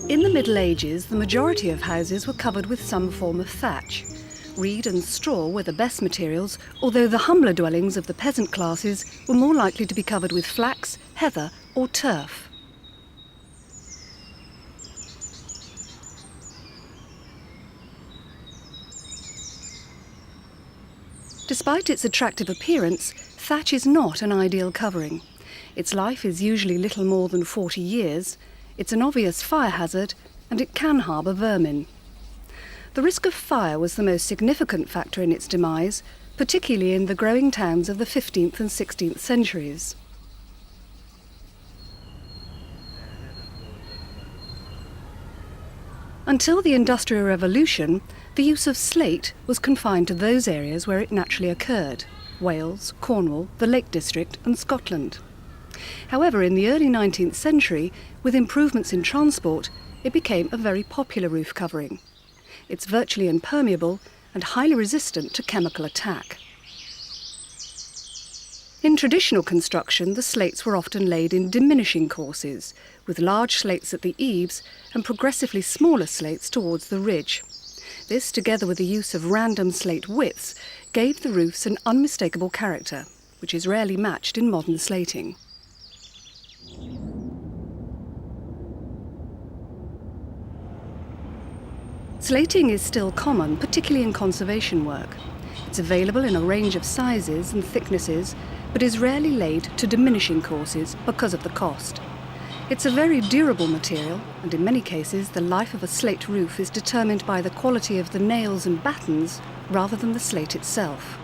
In the Middle Ages, the majority of houses were covered with some form of thatch. Reed and straw were the best materials, although the humbler dwellings of the peasant classes were more likely to be covered with flax, heather or turf. Despite its attractive appearance, thatch is not an ideal covering. Its life is usually little more than 40 years, it's an obvious fire hazard, and it can harbour vermin. The risk of fire was the most significant factor in its demise, particularly in the growing towns of the 15th and 16th centuries. Until the Industrial Revolution, the use of slate was confined to those areas where it naturally occurred: Wales, Cornwall, the Lake District and Scotland. However, in the early 19th century, with improvements in transport, it became a very popular roof covering. It's virtually impermeable and highly resistant to chemical attack. In traditional construction, the slates were often laid in diminishing courses, with large slates at the eaves and progressively smaller slates towards the ridge. This, together with the use of random slate widths, gave the roofs an unmistakable character, which is rarely matched in modern slating. Slating is still common, particularly in conservation work. It's available in a range of sizes and thicknesses, but is rarely laid to diminishing courses because of the cost. It's a very durable material, and in many cases the life of a slate roof is determined by the quality of the nails and battens rather than the slate itself.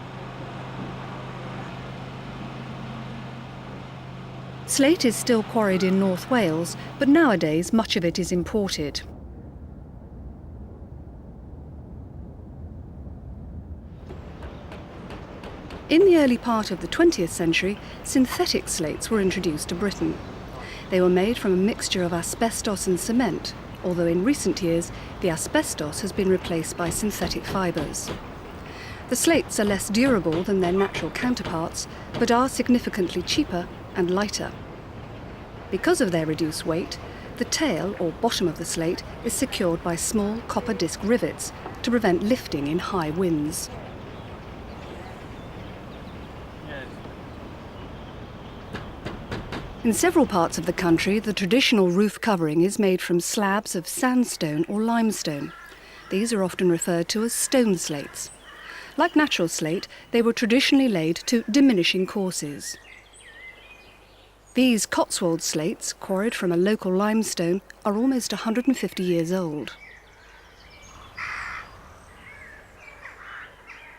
Slate is still quarried in North Wales, but nowadays much of it is imported. In the early part of the 20th century, synthetic slates were introduced to Britain. They were made from a mixture of asbestos and cement, although in recent years the asbestos has been replaced by synthetic fibres. The slates are less durable than their natural counterparts, but are significantly cheaper and lighter. Because of their reduced weight, the tail or bottom of the slate is secured by small copper disc rivets to prevent lifting in high winds. In several parts of the country, the traditional roof covering is made from slabs of sandstone or limestone. These are often referred to as stone slates. Like natural slate, they were traditionally laid to diminishing courses. These Cotswold slates, quarried from a local limestone, are almost 150 years old.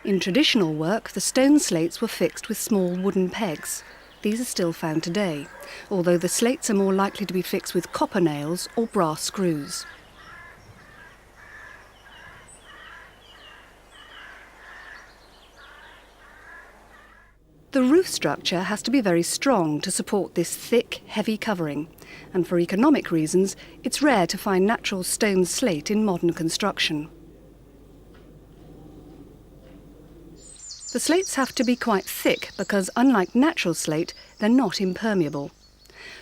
In traditional work, the stone slates were fixed with small wooden pegs. These are still found today, although the slates are more likely to be fixed with copper nails or brass screws. The roof structure has to be very strong to support this thick, heavy covering, and for economic reasons, it's rare to find natural stone slate in modern construction. The slates have to be quite thick because, unlike natural slate, they're not impermeable.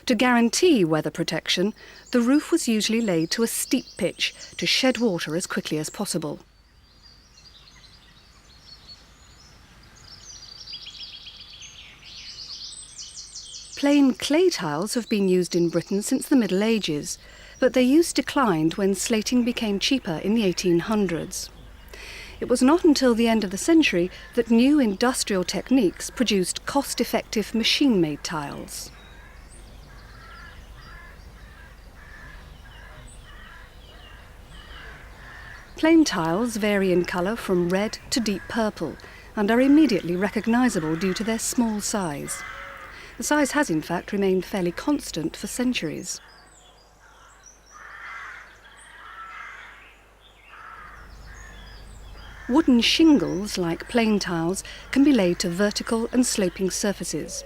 To guarantee weather protection, the roof was usually laid to a steep pitch to shed water as quickly as possible. Plain clay tiles have been used in Britain since the Middle Ages, but their use declined when slating became cheaper in the 1800s. It was not until the end of the century that new industrial techniques produced cost-effective machine-made tiles. Plain tiles vary in colour from red to deep purple and are immediately recognisable due to their small size. The size has in fact remained fairly constant for centuries. Wooden shingles, like plain tiles, can be laid to vertical and sloping surfaces.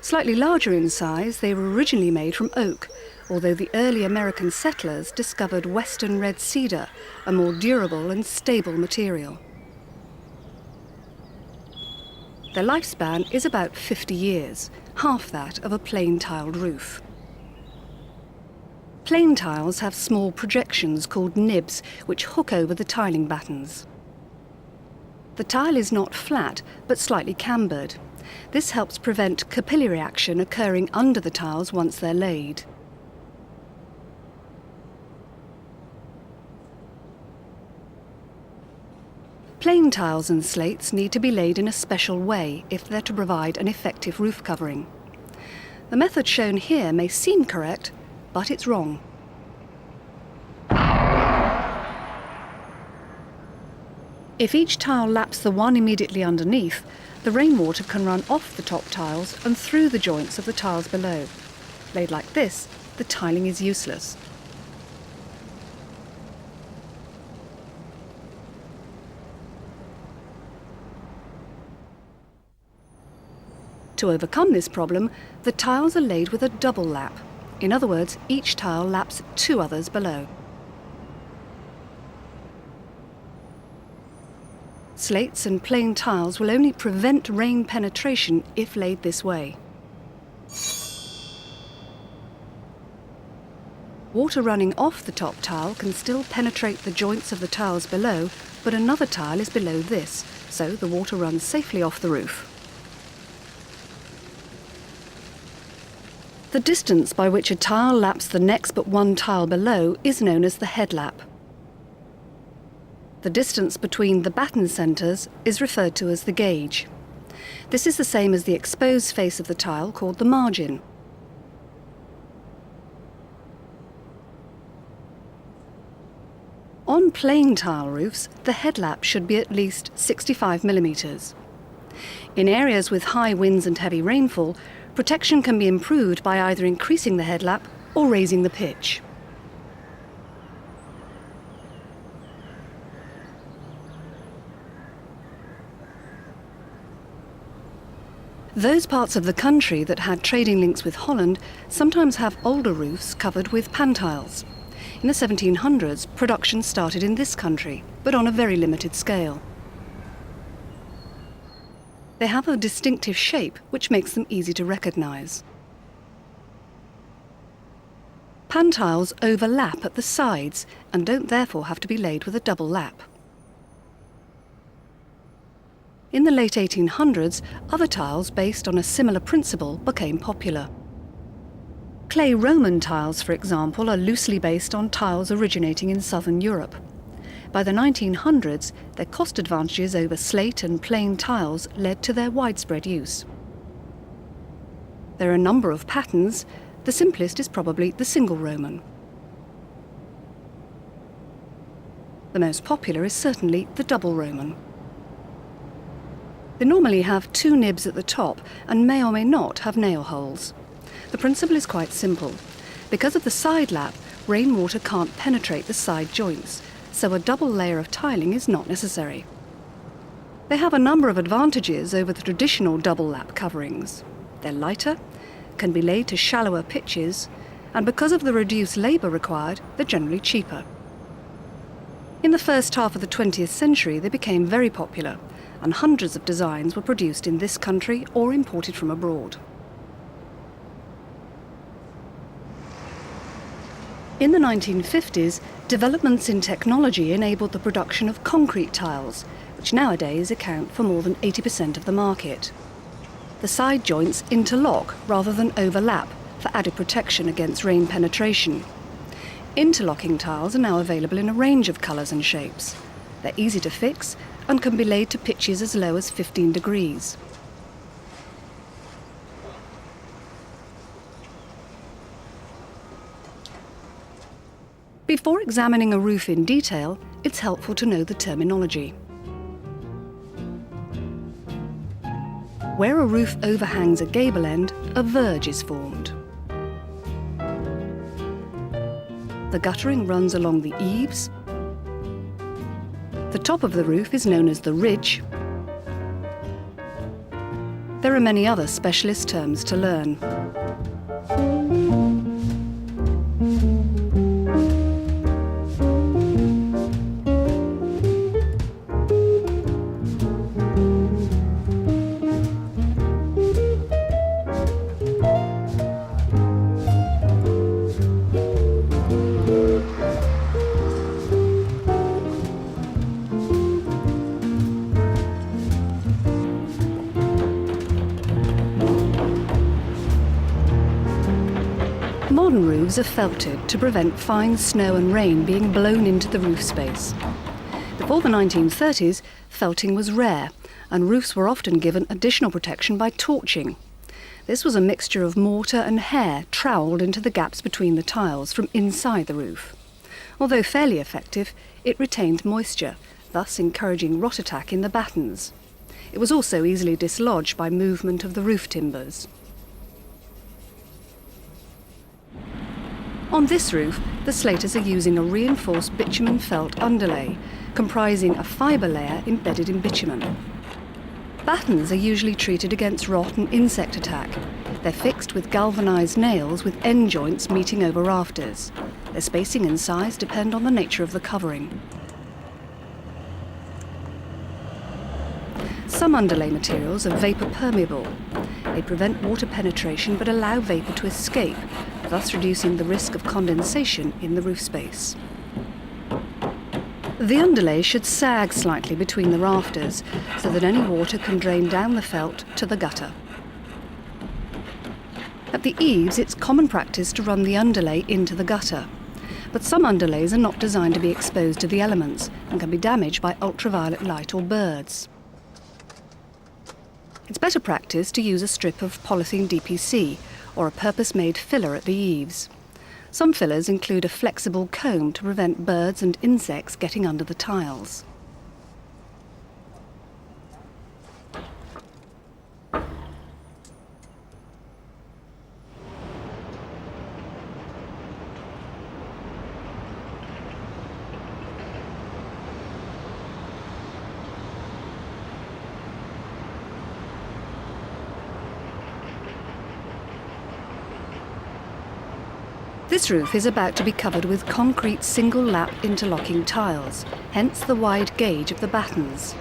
Slightly larger in size, they were originally made from oak, although the early American settlers discovered western red cedar, a more durable and stable material. Their lifespan is about 50 years, half that of a plain tiled roof. Plain tiles have small projections called nibs, which hook over the tiling battens. The tile is not flat, but slightly cambered. This helps prevent capillary action occurring under the tiles once they're laid. Plain tiles and slates need to be laid in a special way if they're to provide an effective roof covering. The method shown here may seem correct, but it's wrong. If each tile laps the one immediately underneath, the rainwater can run off the top tiles and through the joints of the tiles below. Laid like this, the tiling is useless. To overcome this problem, the tiles are laid with a double lap. In other words, each tile laps two others below. Slates and plain tiles will only prevent rain penetration if laid this way. Water running off the top tile can still penetrate the joints of the tiles below, but another tile is below this, so the water runs safely off the roof. The distance by which a tile laps the next but one tile below is known as the headlap. The distance between the batten centres is referred to as the gauge. This is the same as the exposed face of the tile, called the margin. On plain tile roofs, the headlap should be at least 65 millimetres. In areas with high winds and heavy rainfall, protection can be improved by either increasing the headlap or raising the pitch. Those parts of the country that had trading links with Holland sometimes have older roofs covered with pantiles. In the 1700s, production started in this country, but on a very limited scale. They have a distinctive shape which makes them easy to recognise. Pantiles overlap at the sides and don't therefore have to be laid with a double lap. In the late 1800s, other tiles based on a similar principle became popular. Clay Roman tiles, for example, are loosely based on tiles originating in southern Europe. By the 1900s, their cost advantages over slate and plain tiles led to their widespread use. There are a number of patterns. The simplest is probably the single Roman. The most popular is certainly the double Roman. They normally have two nibs at the top and may or may not have nail holes. The principle is quite simple. Because of the side lap, rainwater can't penetrate the side joints, so a double layer of tiling is not necessary. They have a number of advantages over the traditional double lap coverings. They're lighter, can be laid to shallower pitches, and because of the reduced labour required, they're generally cheaper. In the first half of the 20th century, they became very popular, and hundreds of designs were produced in this country or imported from abroad. In the 1950s, developments in technology enabled the production of concrete tiles, which nowadays account for more than 80% of the market. The side joints interlock rather than overlap for added protection against rain penetration. Interlocking tiles are now available in a range of colours and shapes. They're easy to fix and can be laid to pitches as low as 15 degrees. Before examining a roof in detail, it's helpful to know the terminology. Where a roof overhangs a gable end, a verge is formed. The guttering runs along the eaves. The top of the roof is known as the ridge. There are many other specialist terms to learn. Modern roofs are felted to prevent fine snow and rain being blown into the roof space. Before the 1930s, felting was rare, and roofs were often given additional protection by torching. This was a mixture of mortar and hair trowelled into the gaps between the tiles from inside the roof. Although fairly effective, it retained moisture, thus encouraging rot attack in the battens. It was also easily dislodged by movement of the roof timbers. On this roof, the slaters are using a reinforced bitumen felt underlay, comprising a fibre layer embedded in bitumen. Battens are usually treated against rot and insect attack. They're fixed with galvanised nails with end joints meeting over rafters. Their spacing and size depend on the nature of the covering. Some underlay materials are vapour permeable. They prevent water penetration but allow vapour to escape, thus reducing the risk of condensation in the roof space. The underlay should sag slightly between the rafters so that any water can drain down the felt to the gutter. At the eaves, it's common practice to run the underlay into the gutter, but some underlays are not designed to be exposed to the elements and can be damaged by ultraviolet light or birds. It's better practice to use a strip of polythene DPC or a purpose-made filler at the eaves. Some fillers include a flexible comb to prevent birds and insects getting under the tiles. This roof is about to be covered with concrete single-lap interlocking tiles, hence the wide gauge of the battens.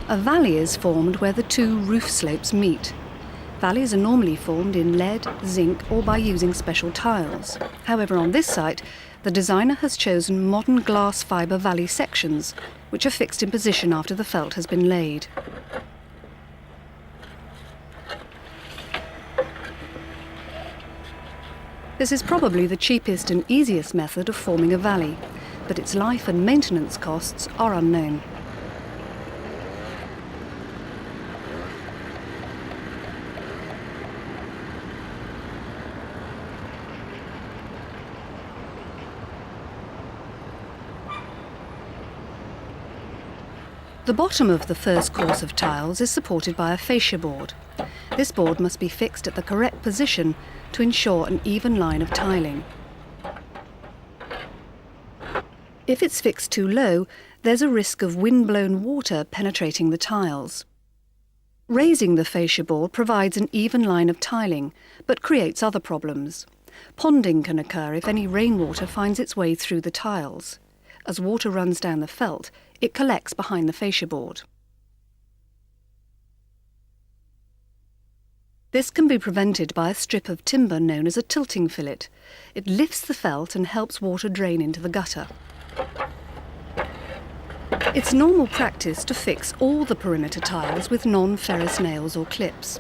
A valley is formed where the two roof slopes meet. Valleys are normally formed in lead, zinc, or by using special tiles. However, on this site, the designer has chosen modern glass fibre valley sections, which are fixed in position after the felt has been laid. This is probably the cheapest and easiest method of forming a valley, but its life and maintenance costs are unknown. The bottom of the first course of tiles is supported by a fascia board. This board must be fixed at the correct position to ensure an even line of tiling. If it's fixed too low, there's a risk of wind-blown water penetrating the tiles. Raising the fascia board provides an even line of tiling, but creates other problems. Ponding can occur if any rainwater finds its way through the tiles. As water runs down the felt, it collects behind the fascia board. This can be prevented by a strip of timber known as a tilting fillet. It lifts the felt and helps water drain into the gutter. It's normal practice to fix all the perimeter tiles with non-ferrous nails or clips.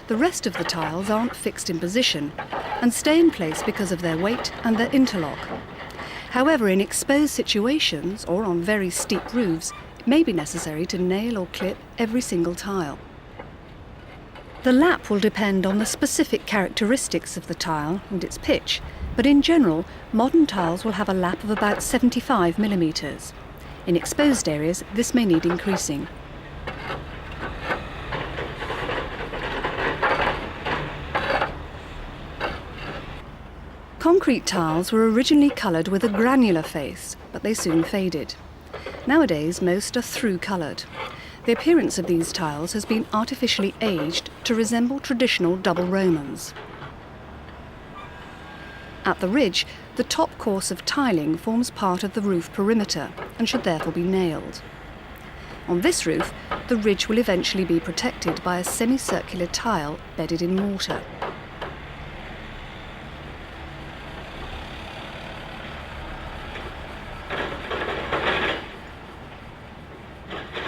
The rest of the tiles aren't fixed in position and stay in place because of their weight and their interlock. However, in exposed situations or on very steep roofs, it may be necessary to nail or clip every single tile. The lap will depend on the specific characteristics of the tile and its pitch, But in general, modern tiles will have a lap of about 75 millimetres. In exposed areas, this may need increasing. Concrete tiles were originally coloured with a granular face, but they soon faded. Nowadays, most are through-coloured. The appearance of these tiles has been artificially aged to resemble traditional double Romans. At the ridge, the top course of tiling forms part of the roof perimeter and should therefore be nailed. On this roof, the ridge will eventually be protected by a semicircular tile bedded in mortar.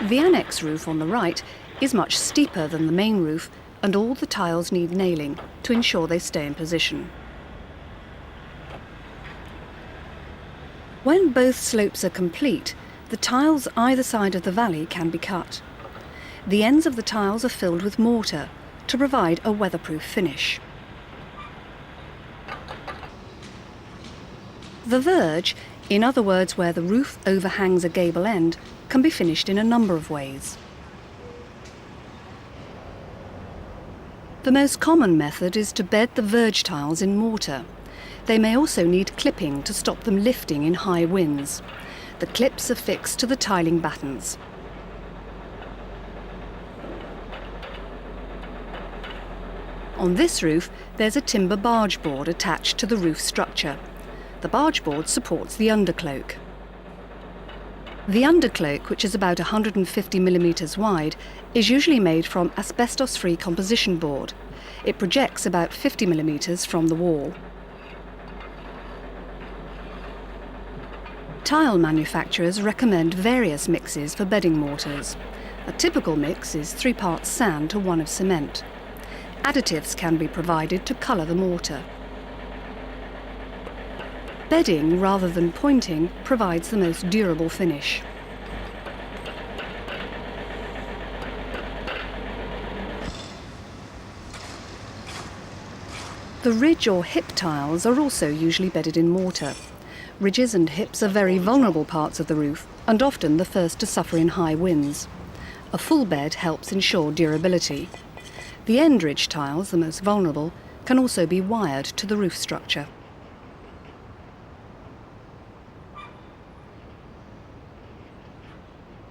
The annex roof on the right is much steeper than the main roof, and all the tiles need nailing to ensure they stay in position. When both slopes are complete, the tiles either side of the valley can be cut. The ends of the tiles are filled with mortar to provide a weatherproof finish. The verge, in other words where the roof overhangs a gable end, can be finished in a number of ways. The most common method is to bed the verge tiles in mortar. They may also need clipping to stop them lifting in high winds. The clips are fixed to the tiling battens. On this roof, there's a timber barge board attached to the roof structure. The barge board supports the undercloak. The undercloak, which is about 150 millimetres wide, is usually made from asbestos-free composition board. It projects about 50 millimetres from the wall. Tile manufacturers recommend various mixes for bedding mortars. A typical mix is 3 parts sand to 1 of cement. Additives can be provided to colour the mortar. Bedding rather than pointing provides the most durable finish. The ridge or hip tiles are also usually bedded in mortar. Ridges and hips are very vulnerable parts of the roof and often the first to suffer in high winds. A full bed helps ensure durability. The end ridge tiles, the most vulnerable, can also be wired to the roof structure.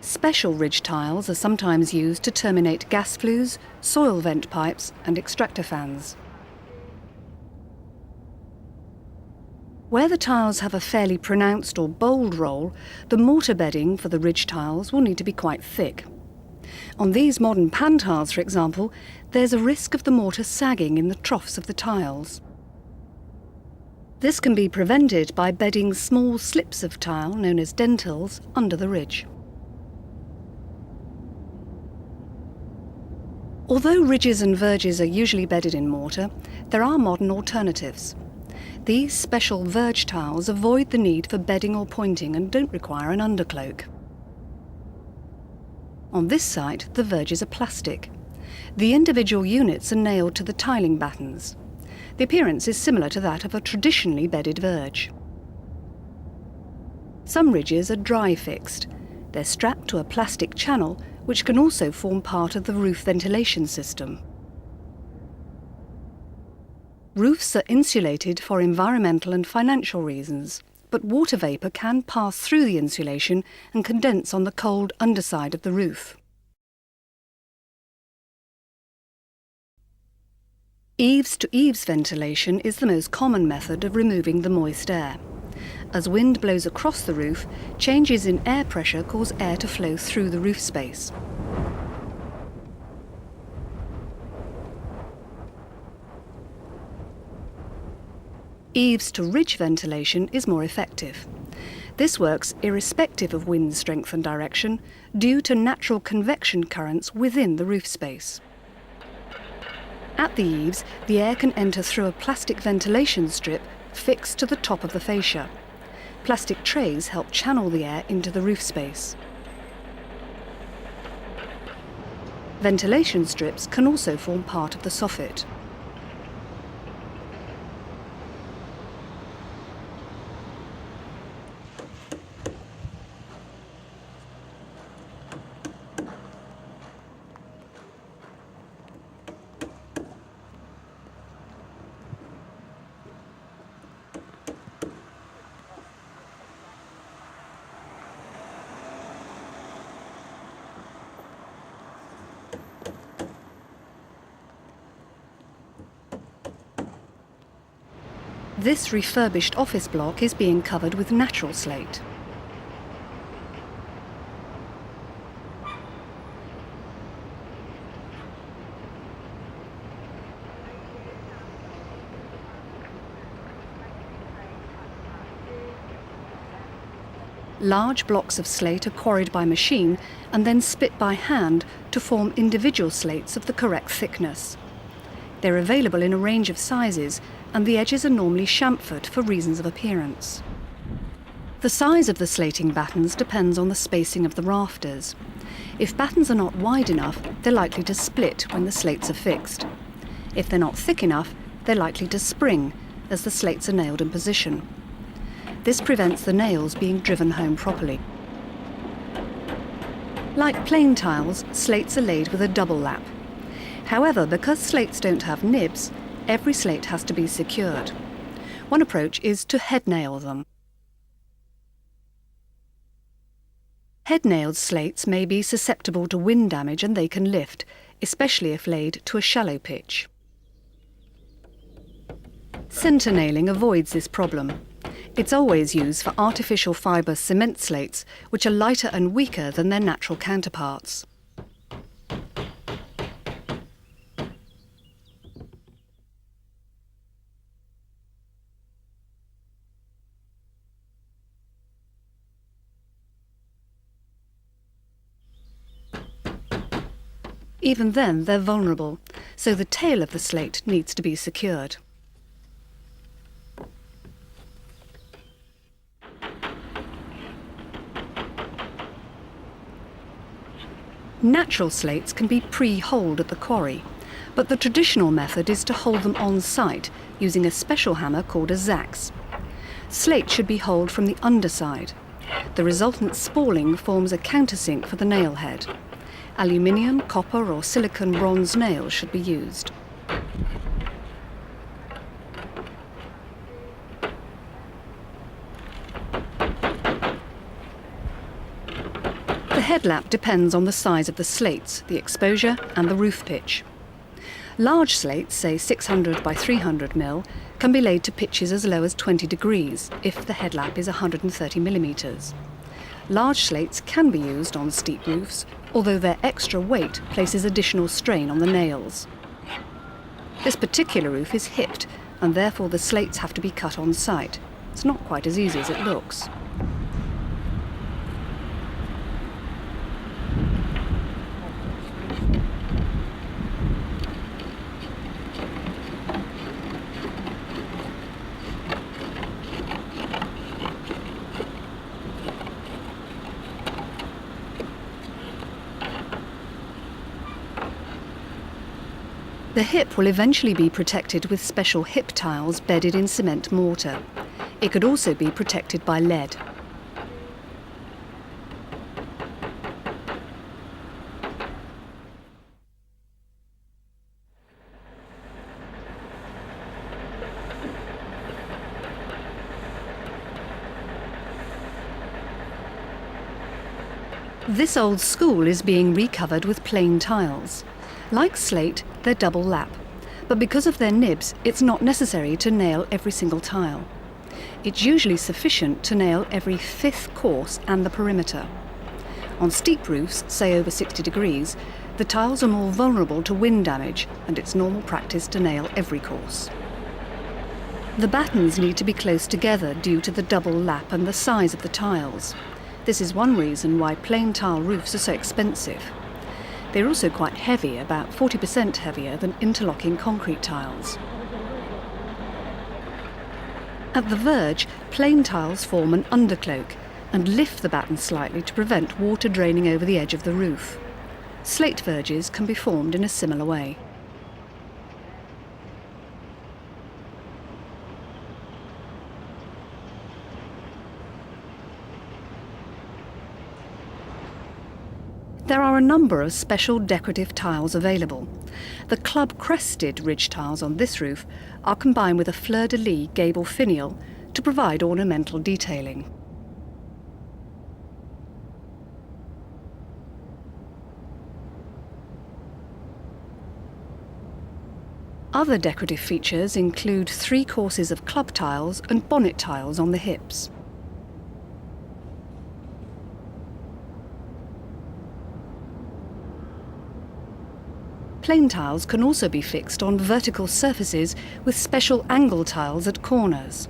Special ridge tiles are sometimes used to terminate gas flues, soil vent pipes and extractor fans. Where the tiles have a fairly pronounced or bold roll, the mortar bedding for the ridge tiles will need to be quite thick. On these modern pan tiles, for example, there's a risk of the mortar sagging in the troughs of the tiles. This can be prevented by bedding small slips of tile, known as dentils, under the ridge. Although ridges and verges are usually bedded in mortar, there are modern alternatives. These special verge tiles avoid the need for bedding or pointing and don't require an undercloak. On this site, the verges are plastic. The individual units are nailed to the tiling battens. The appearance is similar to that of a traditionally bedded verge. Some ridges are dry fixed. They're strapped to a plastic channel which can also form part of the roof ventilation system. Roofs are insulated for environmental and financial reasons, but water vapour can pass through the insulation and condense on the cold underside of the roof. Eaves-to-eaves ventilation is the most common method of removing the moist air. As wind blows across the roof, changes in air pressure cause air to flow through the roof space. Eaves-to-ridge ventilation is more effective. This works irrespective of wind strength and direction due to natural convection currents within the roof space. At the eaves, the air can enter through a plastic ventilation strip fixed to the top of the fascia. Plastic trays help channel the air into the roof space. Ventilation strips can also form part of the soffit. This refurbished office block is being covered with natural slate. Large blocks of slate are quarried by machine and then split by hand to form individual slates of the correct thickness. They're available in a range of sizes, and the edges are normally chamfered for reasons of appearance. The size of the slating battens depends on the spacing of the rafters. If battens are not wide enough, they're likely to split when the slates are fixed. If they're not thick enough, they're likely to spring as the slates are nailed in position. This prevents the nails being driven home properly. Like plain tiles, slates are laid with a double lap. However, because slates don't have nibs, every slate has to be secured. One approach is to head nail them. Head-nailed slates may be susceptible to wind damage and they can lift, especially if laid to a shallow pitch. Centre nailing avoids this problem. It's always used for artificial fibre cement slates, which are lighter and weaker than their natural counterparts. Even then, they're vulnerable, so the tail of the slate needs to be secured. Natural slates can be pre-holed at the quarry, but the traditional method is to hold them on site using a special hammer called a zax. Slate should be holed from the underside. The resultant spalling forms a countersink for the nail head. Aluminium, copper or silicon bronze nails should be used. The headlap depends on the size of the slates, the exposure and the roof pitch. Large slates, say 600 by 300 mm, can be laid to pitches as low as 20 degrees if the headlap is 130 mm. Large slates can be used on steep roofs, although their extra weight places additional strain on the nails. This particular roof is hipped, and therefore the slates have to be cut on site. It's not quite as easy as it looks. The hip will eventually be protected with special hip tiles bedded in cement mortar. It could also be protected by lead. This old school is being recovered with plain tiles. Like slate, they're double lap, but because of their nibs, it's not necessary to nail every single tile. It's usually sufficient to nail every fifth course and the perimeter. On steep roofs, say over 60 degrees, the tiles are more vulnerable to wind damage, and it's normal practice to nail every course. The battens need to be close together due to the double lap and the size of the tiles. This is one reason why plain tile roofs are so expensive. They're also quite heavy, about 40% heavier than interlocking concrete tiles. At the verge, plain tiles form an undercloak and lift the batten slightly to prevent water draining over the edge of the roof. Slate verges can be formed in a similar way. There are a number of special decorative tiles available. The club-crested ridge tiles on this roof are combined with a fleur-de-lis gable finial to provide ornamental detailing. Other decorative features include 3 courses of club tiles and bonnet tiles on the hips. Plain tiles can also be fixed on vertical surfaces with special angle tiles at corners.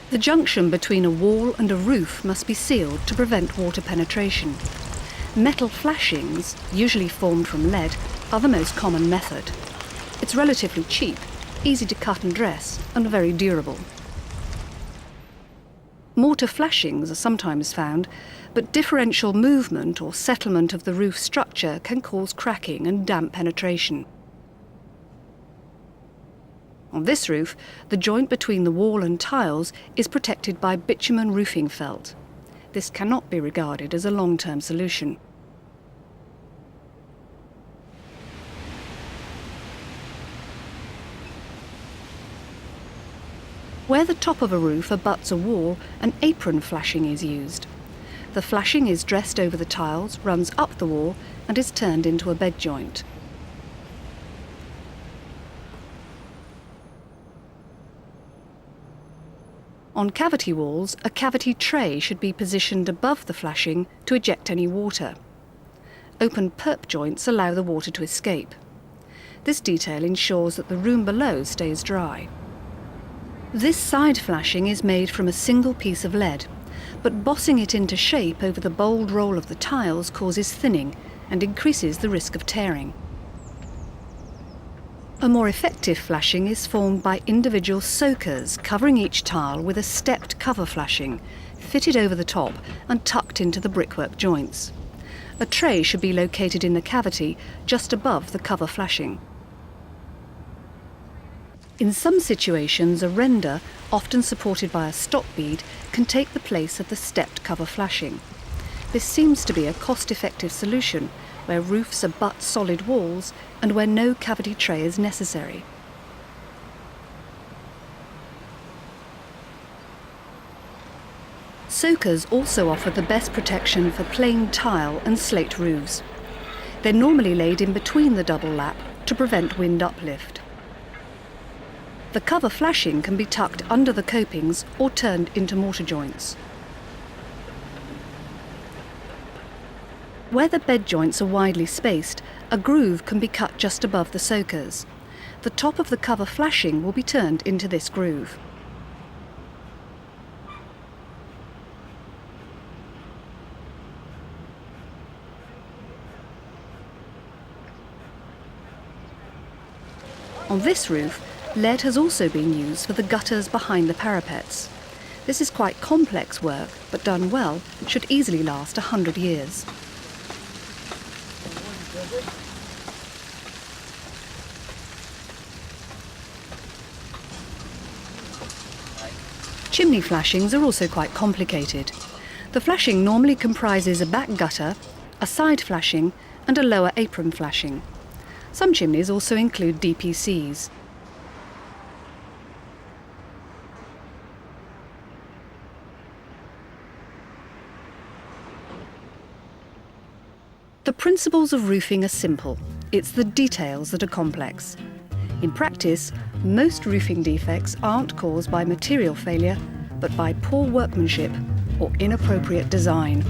The junction between a wall and a roof must be sealed to prevent water penetration. Metal flashings, usually formed from lead, are the most common method. It's relatively cheap, easy to cut and dress, and very durable. Mortar flashings are sometimes found, but differential movement or settlement of the roof structure can cause cracking and damp penetration. On this roof, the joint between the wall and tiles is protected by bitumen roofing felt. This cannot be regarded as a long-term solution. Where the top of a roof abuts a wall, an apron flashing is used. The flashing is dressed over the tiles, runs up the wall, and is turned into a bed joint. On cavity walls, a cavity tray should be positioned above the flashing to eject any water. Open perp joints allow the water to escape. This detail ensures that the room below stays dry. This side flashing is made from a single piece of lead, but bossing it into shape over the bold roll of the tiles causes thinning and increases the risk of tearing. A more effective flashing is formed by individual soakers covering each tile with a stepped cover flashing, fitted over the top and tucked into the brickwork joints. A tray should be located in the cavity just above the cover flashing. In some situations, a render, often supported by a stop bead, can take the place of the stepped cover flashing. This seems to be a cost-effective solution where roofs abut solid walls and where no cavity tray is necessary. Soakers also offer the best protection for plain tile and slate roofs. They're normally laid in between the double lap to prevent wind uplift. The cover flashing can be tucked under the copings or turned into mortar joints. Where the bed joints are widely spaced, a groove can be cut just above the soakers. The top of the cover flashing will be turned into this groove. On this roof, lead has also been used for the gutters behind the parapets. This is quite complex work, but done well, should easily last 100 years. Chimney flashings are also quite complicated. The flashing normally comprises a back gutter, a side flashing, and a lower apron flashing. Some chimneys also include DPCs. The principles of roofing are simple. It's the details that are complex. In practice, most roofing defects aren't caused by material failure, but by poor workmanship or inappropriate design.